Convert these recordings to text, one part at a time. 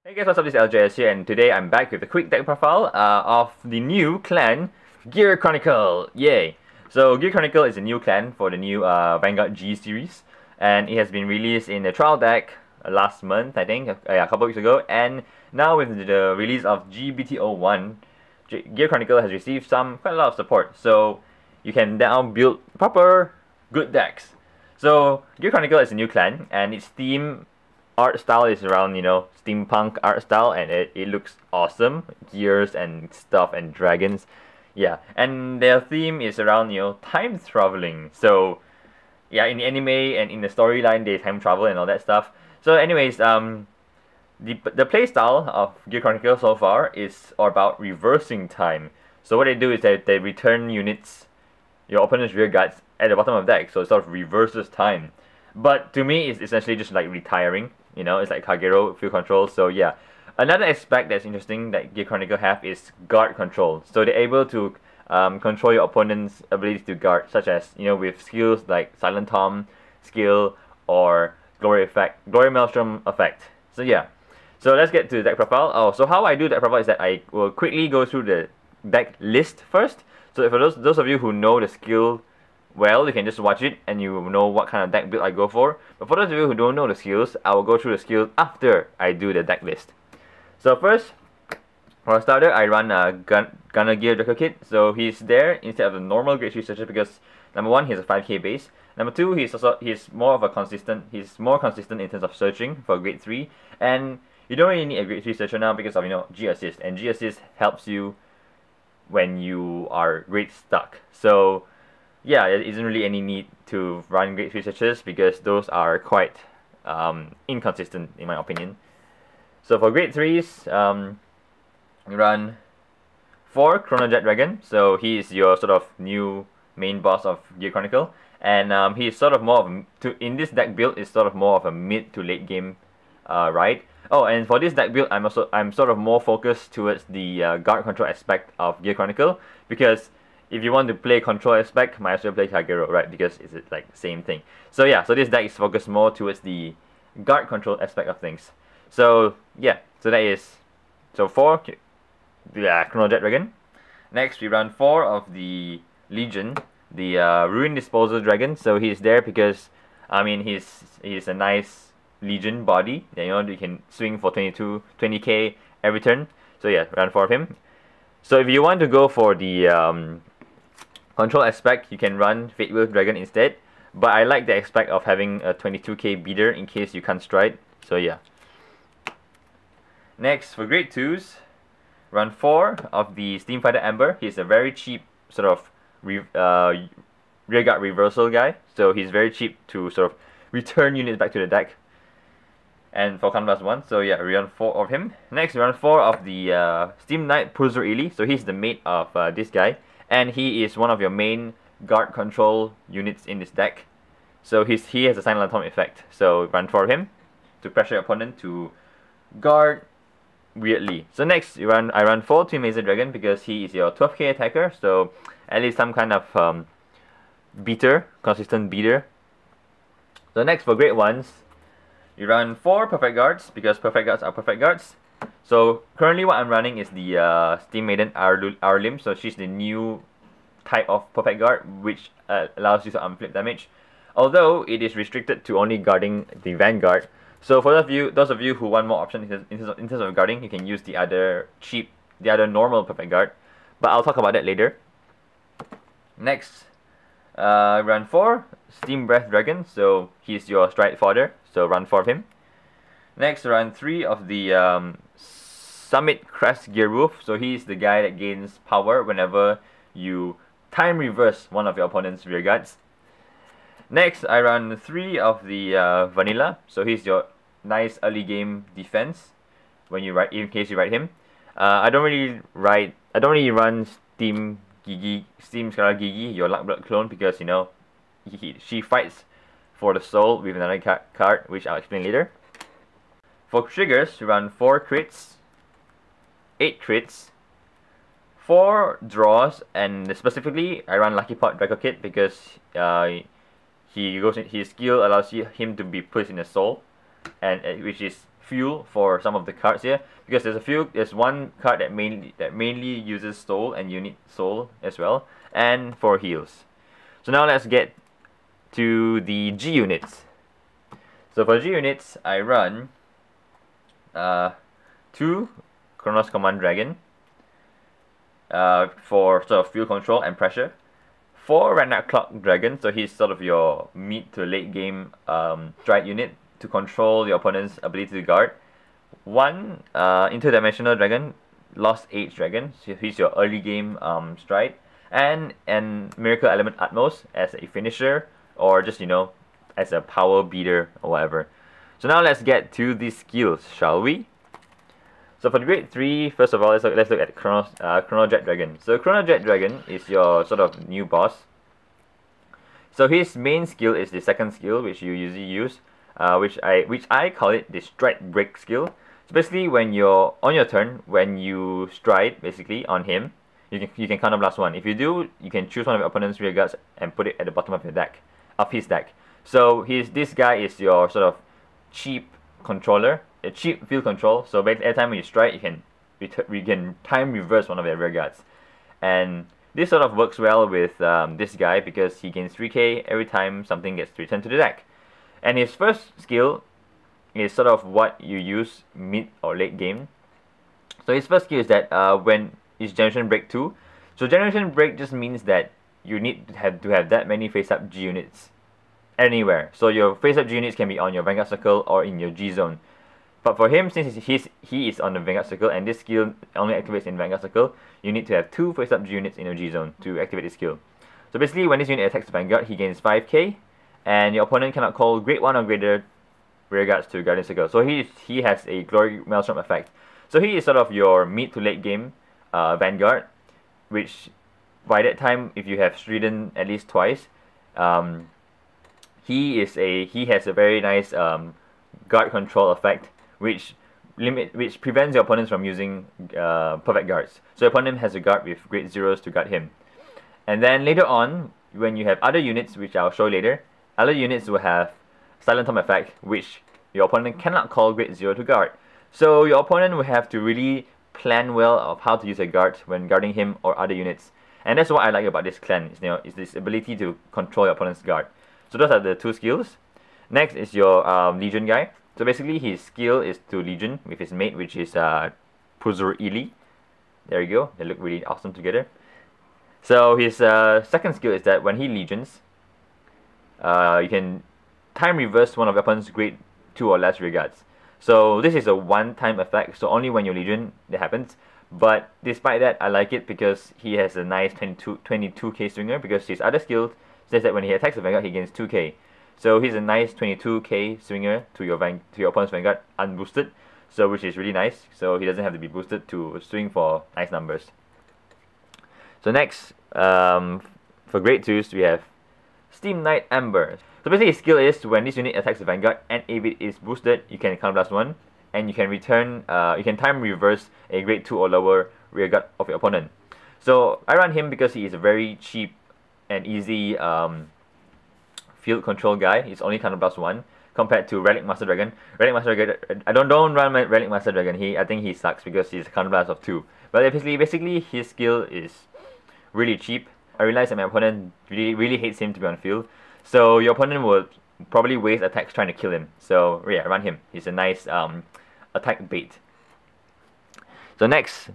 Hey guys, what's up? This is LJS here, and today I'm back with a quick deck profile of the new clan, Gear Chronicle. Yay! So Gear Chronicle is a new clan for the new Vanguard G series, and it has been released in the trial deck last month, I think, a couple weeks ago, and now with the release of GBT01, Gear Chronicle has received quite a lot of support, so you can now build proper good decks. So Gear Chronicle is a new clan, and its theme art style is around, steampunk art style, and it looks awesome. Gears and stuff and dragons. Yeah, and their theme is around, time traveling. So, yeah, in the anime and in the storyline, they time travel and all that stuff. So anyways, the playstyle of Gear Chronicle so far is all about reversing time. So what they do is that they return units, your opponent's rear guards, at the bottom of the deck, so it sort of reverses time. But to me, it's essentially just like retiring. It's like Kagero field control. So yeah, another aspect that's interesting that Gear Chronicle have is guard control. So they're able to control your opponent's abilities to guard, such as with skills like Silent Tom skill or Glory Maelstrom effect. So yeah, so let's get to the deck profile. Oh, so how I do deck profile is that I will quickly go through the deck list first. So for those of you who know the skill well, you can just watch it and you know what kind of deck build I go for. But for those of you who don't know the skills, I will go through the skills after I do the deck list. So first, for a starter, I run a Gunner Gear Draco kit. So he's there instead of the normal grade 3 searcher because number one, he's a 5k base. Number two, he's more consistent in terms of searching for grade 3. And you don't really need a grade 3 searcher now because of G assist, and G assist helps you when you are grade stuck. So yeah, there isn't really any need to run grade 3 searches because those are quite inconsistent in my opinion. So for grade 3s, you run 4 Chronojet Dragon. So he is your sort of new main boss of Gear Chronicle, and he's sort of more of in this deck build is sort of more of a mid to late game ride. Oh, and for this deck build, I'm sort of more focused towards the guard control aspect of Gear Chronicle, because if you want to play control aspect, might as well play Kagero, right? Because it's like the same thing. So yeah, so this deck is focused more towards the guard control aspect of things. So yeah, so that is 4 Chronojet Dragon. Next we run 4 of the Legion, the Ruin Disposal Dragon. So he's there because he's a nice Legion body. You can swing for 20k every turn. So yeah, run 4 of him. So if you want to go for the control aspect, you can run Fatewheel Dragon instead, but I like the aspect of having a 22k beater in case you can't stride. So yeah. Next, for grade 2s, run 4 of the Steamfighter Amber. He's a very cheap sort of rearguard reversal guy, so he's very cheap to sort of return units back to the deck. And for Counter +1, so yeah, we run 4 of him. Next, we run 4 of the Steam Knight Pulsar Ely. So he's the mate of this guy, and he is one of your main guard control units in this deck. So he has a Silent Tom effect. So run 4 of him to pressure your opponent to guard weirdly. So next, I run 4 Twin Mazer Dragon because he is your 12k attacker. So at least some kind of consistent beater. So next, for grade 1s, you run 4 Perfect Guards because Perfect Guards are Perfect Guards. So currently what I'm running is the Steam Maiden Arlim. So she's the new type of Perfect Guard, which allows you to unflip damage. Although it is restricted to only guarding the Vanguard. So for those of you who want more options in terms of guarding, you can use the other normal Perfect Guard. But I'll talk about that later. Next, run 4 Steam Breath Dragon. So he's your stride fodder. So run 4 of him. Next, run 3 of the Summit Crest Gear Wolf. So he's the guy that gains power whenever you time reverse one of your opponent's rear guards. Next, I run 3 of the Vanilla. So he's your nice early game defense in case you ride him. I don't really run Steam Scarlet Gigi, your Luckblood clone, because she fights for the soul with another card, which I'll explain later. For triggers, you run 4 crits, 8 crits, 4 draws, and specifically I run Lucky Pot Draco Kit because his skill allows him to be pushed in the soul, and which is fuel for some of the cards here, because there's one card that mainly uses soul, and you need soul as well, and for heals. So now let's get to the G units. So for G units, I run 2 Chronos Command Dragon for sort of field control and pressure. 4 Ragnar Clock Dragon, so he's sort of your mid to late game stride unit to control your opponent's ability to guard. 1 Interdimensional Dragon, Lost Age Dragon, so he's your early game stride. And Miracle Element Utmost as a finisher, or just, you know, as a power beater or whatever. So now let's get to the skills, shall we? So for the grade 3, first of all, let's look at Chronojet Dragon. So Chronojet Dragon is your sort of new boss. So his main skill is the second skill, which you usually use, which I call it the stride break skill. So basically, when you're on your turn, when you stride basically on him, you can counter blast 1. If you do, you can choose one of your opponent's rear guards and put it at the bottom of his deck. So this guy is your sort of cheap controller. A cheap field control, so basically every time when you strike, you can time reverse one of your rear guards, and this sort of works well with this guy because he gains 3k every time something gets returned to the deck. And his first skill is sort of what you use mid or late game. So his first skill is that when it's Generation Break 2, so Generation Break just means that you need to have that many face-up G units anywhere. So your face-up G units can be on your Vanguard Circle or in your G zone. But for him, since he is on the Vanguard Circle and this skill only activates in Vanguard Circle, you need to have 2 face-up G units in your G zone to activate this skill. So basically, when this unit attacks the Vanguard, he gains 5k, and your opponent cannot call grade 1 or greater rear guards to Guardian Circle. So he has a Glory Maelstrom effect. So he is sort of your mid to late game Vanguard, which by that time, if you have Striden at least twice, he has a very nice guard control effect, which prevents your opponents from using perfect guards. So your opponent has a guard with grade 0s to guard him. And then later on, when you have other units, which I'll show later, other units will have Silent Tom effect, which your opponent cannot call grade 0 to guard. So your opponent will have to really plan well of how to use a guard when guarding him or other units. And that's what I like about this clan, is this ability to control your opponent's guard. So those are the 2 skills. Next is your Legion guy. So basically his skill is to Legion with his mate, which is Puzur Ili. There you go, they look really awesome together. So his second skill is that when he Legions, you can time reverse one of your opponent's grade 2 or less rear guards. So this is a one-time effect, so only when you Legion that happens. But despite that, I like it because he has a nice 22k swinger, because his other skill says that when he attacks the Vanguard, he gains 2k. So he's a nice 22k swinger to your opponent's Vanguard unboosted, so which is really nice. So he doesn't have to be boosted to swing for nice numbers. So next, for grade 2s, we have Steam Knight Amber. So basically his skill is when this unit attacks the Vanguard and if it is boosted, you can counterblast 1, and you can return, you can time reverse a grade 2 or lower rear guard of your opponent. So I run him because he is a very cheap and easy field control guy. He's only counterblast 1 compared to Relic Master Dragon. Relic Master Dragon, I don't run my Relic Master Dragon. I think he sucks because he's counterblast of 2. But basically his skill is really cheap. I realize that my opponent really hates him to be on the field. So your opponent will probably waste attacks trying to kill him. So yeah, run him. He's a nice attack bait. So next,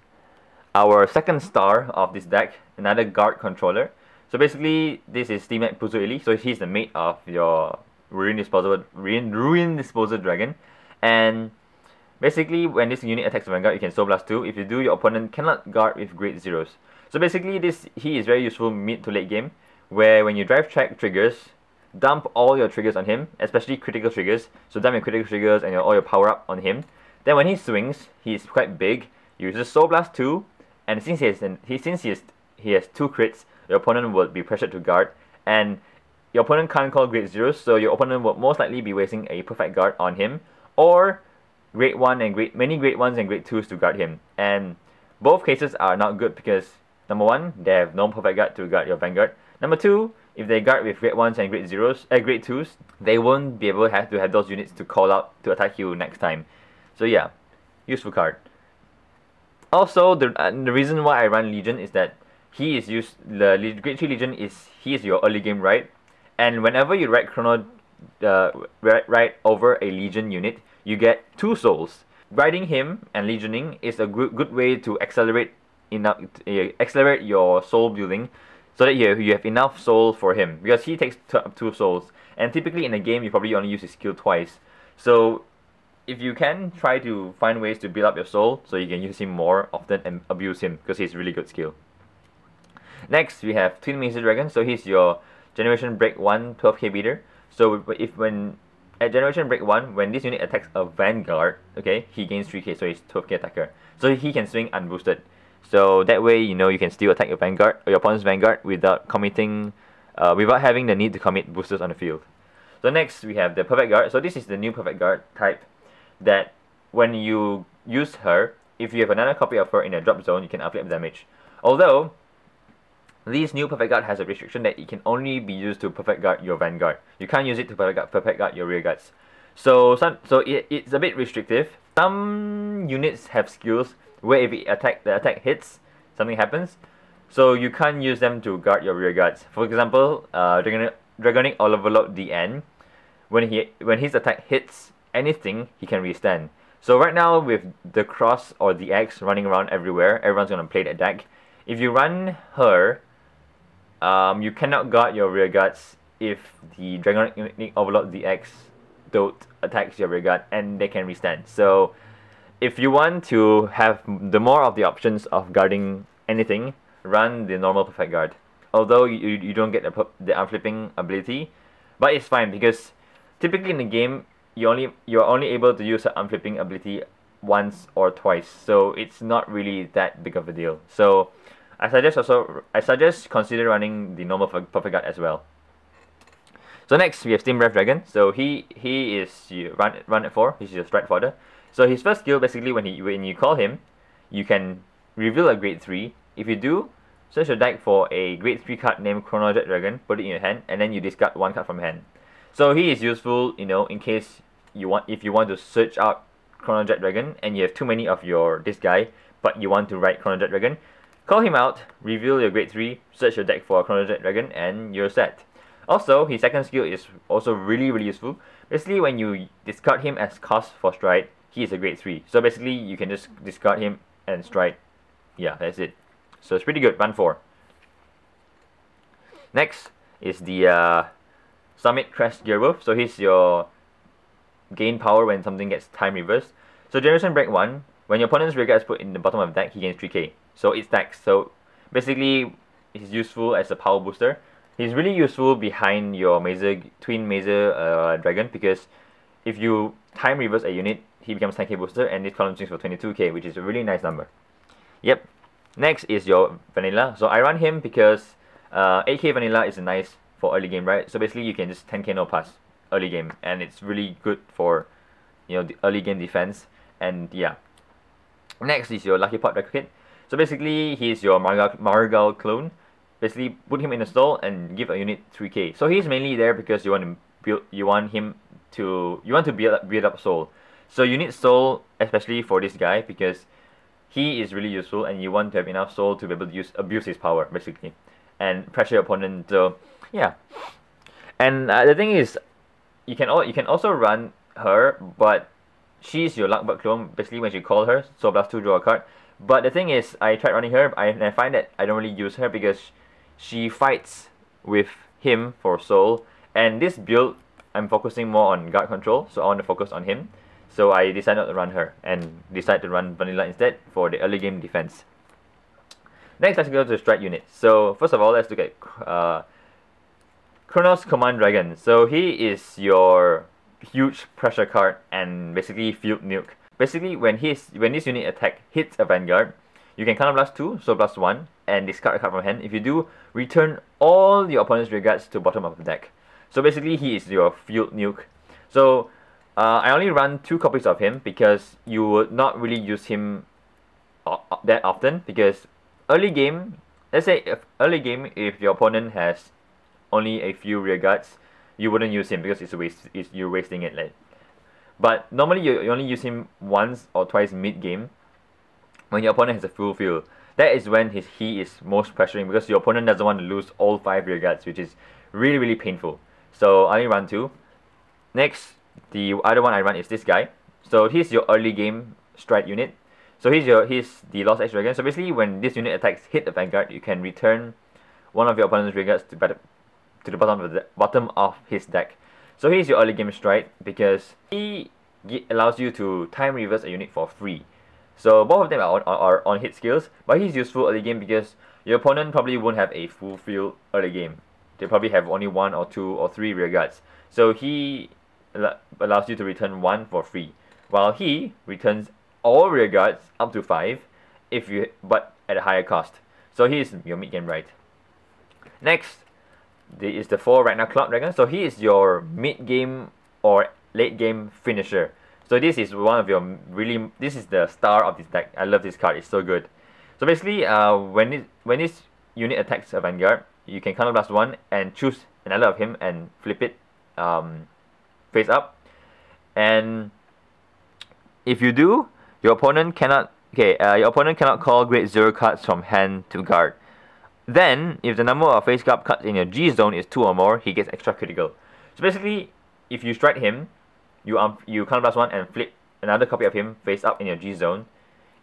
our second star of this deck, another guard controller. So basically, this is Steam Knight Puzur Ili. So he's the mate of your Ruin Disposal Dragon. And basically, when this unit attacks the Vanguard, you can Soul Blast 2. If you do, your opponent cannot guard with grade 0s. So basically, he is very useful mid to late game, where when you drive track triggers, dump all your triggers on him, especially critical triggers. So dump your critical triggers and all your power up on him. Then when he swings, he's quite big. You just Soul Blast 2, and since he has 2 crits, your opponent will be pressured to guard, and your opponent can't call grade 0s, so your opponent will most likely be wasting a perfect guard on him, or grade 1 and many grade 1s and grade 2s to guard him. And both cases are not good because number 1, they have no perfect guard to guard your Vanguard. Number 2, if they guard with grade 1s and grade 2s, they won't be able to have those units to call out to attack you next time. So yeah, useful card. Also, the reason why I run Legion is that he is used. The Grade 3 Legion he is your early game ride, and whenever you ride ride over a Legion unit, you get 2 souls. Riding him and Legioning is a good way to accelerate your soul building, so that you have enough soul for him, because he takes 2 souls, and typically in a game you probably only use his skill twice. So if you can, try to find ways to build up your soul so you can use him more often and abuse him, because he's really good skill. Next, we have Twin Mazer Dragon. So he's your Generation Break 1 12k beater. So at Generation Break 1, when this unit attacks a Vanguard, okay, he gains 3k, so he's 12k attacker. So he can swing unboosted. So that way, you know, you can still attack your Vanguard or your opponent's Vanguard without having the need to commit boosters on the field. So next, we have the Perfect Guard. So this is the new Perfect Guard type, that when you use her, if you have another copy of her in a drop zone, you can upgrade damage. Although, this new Perfect Guard has a restriction that it can only be used to Perfect Guard your Vanguard. You can't use it to Perfect Guard your rear guards. So it's a bit restrictive. Some units have skills where if the attack hits, something happens. So you can't use them to guard your rear guards. For example, Dragonic Overload DN, when his attack hits anything, he can restand. So right now, with the Cross or the X running around everywhere, everyone's gonna play that deck. If you run her, you cannot guard your rear guards if the Dragonic Overlord DX don't attacks your rear guard, and they can restand. So if you want to have the more of the options of guarding anything, run the normal Perfect Guard. Although you don't get the unflipping ability, but it's fine, because typically in the game you're only able to use the unflipping ability once or twice, so it's not really that big of a deal. So I suggest consider running the normal Perfect Guard as well. So next we have Steam Raf Dragon. So he is run at 4. He's your strike fodder. So his first skill, basically, when you call him, you can reveal a grade 3. If you do, search your deck for a grade 3 card named Chronojet Dragon, put it in your hand, and then you discard 1 card from hand. So he is useful, you know, in case if you want to search out Chronojet Dragon and you have too many of this guy, but you want to write Chronojet Dragon. Call him out, reveal your grade 3, search your deck for Chronojet Dragon, and you're set. Also, his second skill is also really useful. Basically, when you discard him as cost for stride, he is a grade 3. So basically, you can just discard him and stride. Yeah, that's it. So it's pretty good, run 4. Next is the Summit Crest Gearwolf. So he's your gain power when something gets time reversed. So Generation Break 1, when your opponent's rear guard is put in the bottom of the deck, he gains 3k. So it stacks. So basically, he's useful as a power booster. He's really useful behind your Twin Mazer Dragon, because if you time reverse a unit, he becomes 10k booster, and this column swings for 22k, which is a really nice number. Yep. Next is your Vanilla. So I run him because 8k Vanilla is nice for early game, right? So basically, you can just 10k no plus early game, and it's really good for, you know, the early game defense. And yeah. Next is your Lucky Pot Record Kit. So basically, he's your Margal clone. Basically, put him in a stall and give a unit 3k. So he's mainly there because you want to build up soul. So you need soul, especially for this guy, because he is really useful, and you want to have enough soul to be able to abuse his power, basically, and pressure your opponent. So yeah. And the thing is, you can also run her, but she's your Luckbug clone. Basically, when you call her, so +2 draw a card. But the thing is, I tried running her, and I find that I don't really use her because she fights with him for soul. And this build, I'm focusing more on guard control, so I want to focus on him. So I decided not to run her and decided to run Vanilla instead for the early game defense. Next, let's go to strike unit. So first of all, let's look at Kronos Command Dragon. So he is your huge pressure card and basically field nuke. Basically, when this unit attack hits a Vanguard, you can counter +2, so +1, and discard a card from hand. If you do, return all your opponent's rear guards to bottom of the deck. So basically, he is your field nuke. So I only run 2 copies of him because you would not really use him that often, because early game, let's say if your opponent has only a few rear guards, you wouldn't use him because you're wasting it. But normally you only use him once or twice mid-game when your opponent has a full field. That is when he is most pressuring, because your opponent doesn't want to lose all 5 rear guards, which is really, really painful. So I only run 2. Next, the other one I run is this guy. So he's your early game strike unit. So he's the Lost X Dragon. So basically, when this unit attacks hit the Vanguard, you can return one of your opponent's rear guards to the bottom of his deck. So he's your early game strike because he allows you to time reverse a unit for free. So both of them are on hit skills, but he's useful early game because your opponent probably won't have a full field early game. They probably have only 1 or 2 or 3 rear guards. So he allows you to return 1 for free, while he returns all rear guards up to 5 but at a higher cost. So he is your mid game right. Next is the 4 Raf Dragon. So he is your mid game or late game finisher. So this is one of your this is the star of this deck. I love this card, it's so good. So basically, when this unit attacks a Vanguard, you can counterblast 1 and choose another of him and flip it face up. And if you do, your opponent cannot call grade 0 cards from hand to guard. Then, if the number of face guard cards in your G zone is 2 or more, he gets extra critical. So basically, if you strike him, you counterblast 1 and flip another copy of him face up in your G zone.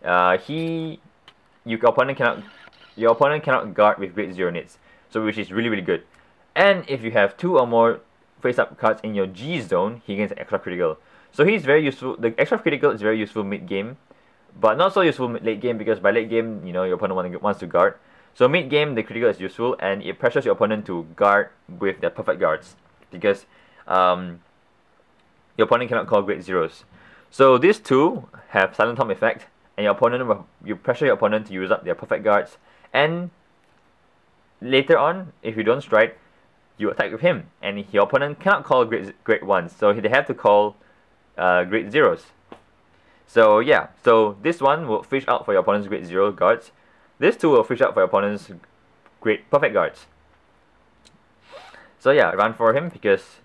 Your opponent cannot guard with grade 0 units, so which is really, really good. And if you have 2 or more face up cards in your G zone, he gains extra critical. So he's very useful. The extra critical is very useful mid game, but not so useful late game, because by late game, your opponent wants to guard. So mid game, the critical is useful, and it pressures your opponent to guard with their perfect guards, because your opponent cannot call grade 0s. So these two have silent Tom effect, and you pressure your opponent to use up their perfect guards, and later on, if you don't strike, you attack with him, and your opponent cannot call grade 1s, so they have to call grade 0s. So yeah, so this one will fish out for your opponent's grade 0 guards. This two will fish out for your opponent's grade perfect guards. So yeah, run for him because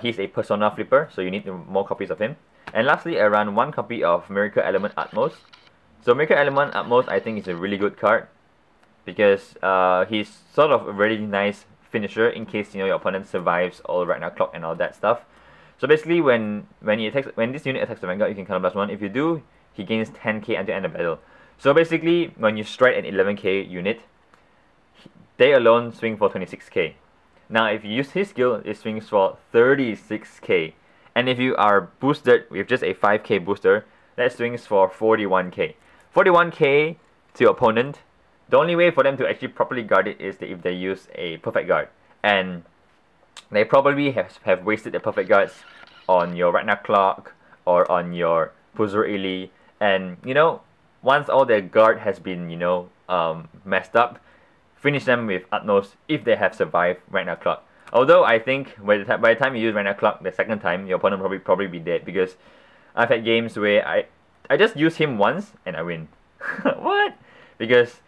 he's a persona flipper, so you need more copies of him. And lastly, I run 1 copy of Miracle Element Utmost. So Miracle Element Utmost, I think, is a really good card because he's sort of a really nice finisher in case your opponent survives all Ragnar Clock and all that stuff. So basically, when this unit attacks the Vanguard, you can counterblast 1. If you do, he gains 10k until end of battle. So basically, when you strike an 11k unit, they alone swing for 26k. Now, if you use his skill, it swings for 36k. And if you are boosted with just a 5k booster, that swings for 41k. 41k to your opponent. The only way for them to actually properly guard it is if they use a perfect guard. And they probably have wasted their perfect guards on your Ragnar Clock or on your Puzur Ili. And, once all their guard has been, messed up, finish them with Utmost if they have survived Ragnar Clock. Although I think by the time you use Ragnar Clock the second time, your opponent will probably be dead, because I've had games where I just use him once and I win. What? Because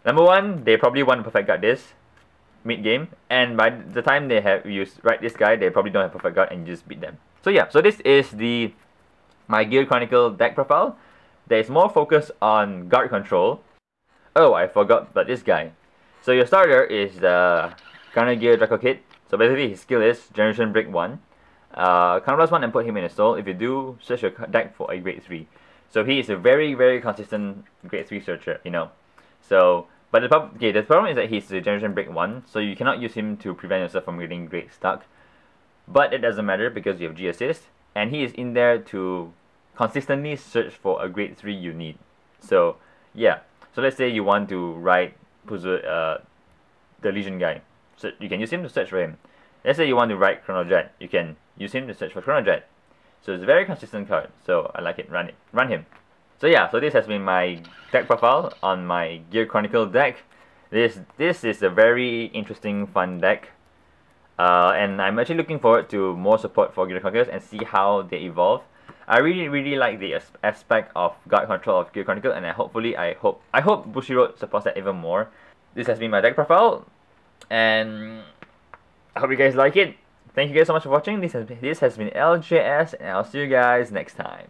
number one, they probably want to perfect guard this mid game, and by the time they have used this guy, they probably don't have perfect guard and you just beat them. So yeah, so this is my Gear Chronicle deck profile. There's more focus on guard control. Oh, I forgot about this guy. So your starter is the Chronojet Dragon kit. So basically his skill is Generation Break 1. Counterblast 1 and put him in a soul. If you do, search your deck for a grade 3. So he is a very, very consistent grade 3 searcher, So, but the problem is that he's a Generation Break 1, so you cannot use him to prevent yourself from getting grade stuck. But it doesn't matter because you have G assist, and he is in there to consistently search for a grade 3 you need. So yeah, so let's say you want to ride the Legion guy, so you can use him to search for him. Let's say you want to ride Chronojet, you can use him to search for Chronojet. So it's a very consistent card, so I like it. Run him. So yeah, so this has been my deck profile on my Gear Chronicle deck. This is a very interesting, fun deck. And I'm actually looking forward to more support for Gear Chronicles and see how they evolve. I really, really like the aspect of guard control of Gear Chronicle, and I hope Bushiroad supports that even more. This has been my deck profile, and I hope you guys like it. thank you guys so much for watching. This has been LJS, and I'll see you guys next time.